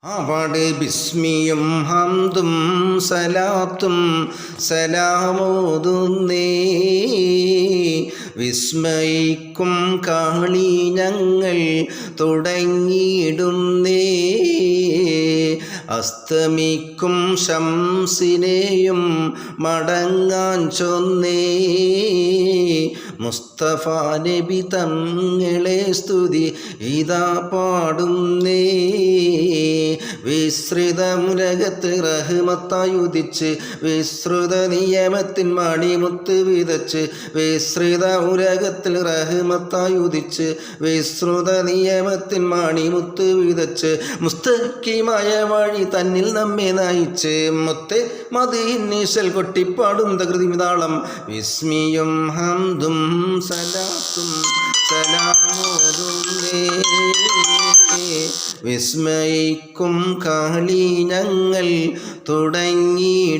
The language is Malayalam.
അവിടെ ബിസ്മിയും ഹംദും സലാത്തും സലാമോതുന്നേ. വിസ്മയിക്കും കാളി ഞങ്ങൾ തുടങ്ങിയിടുന്നേ. അസ്തമിക്കും ശംസിനെയും മടങ്ങാൻ ചൊന്നേ. മുസ്തഫ നബി തങ്ങളെ സ്തുതി ഇതാ പാടുന്നേ. വിസ്തൃതമുലകത്ത് റഹ്മത്തായി ഉദിച്ച് വിസ്തൃത നിയമത്തിൻ മണിമുത്ത് വിതച്ച്. വിസ്തൃത ഉലകത്തിൽ റഹ്മത്തായി ഉദിച്ച് വിസ്തൃത നിയമത്തിൻ മണിമുത്ത് വിതച്ച്. മുസ്തഖിമായ വഴി തന്നിൽ നമ്മെ നയിച്ച് മുത്തെ മദീനിശൽ കൊട്ടിപ്പാടും തകൃതിമിതാളം. വിസ്മിയും ഹംദും സലാത്തും സലാമോതുന്നേ. വിസ്മയിക്കും കാളി ഞങ്ങൾ തുടങ്ങിയിടുന്നേ.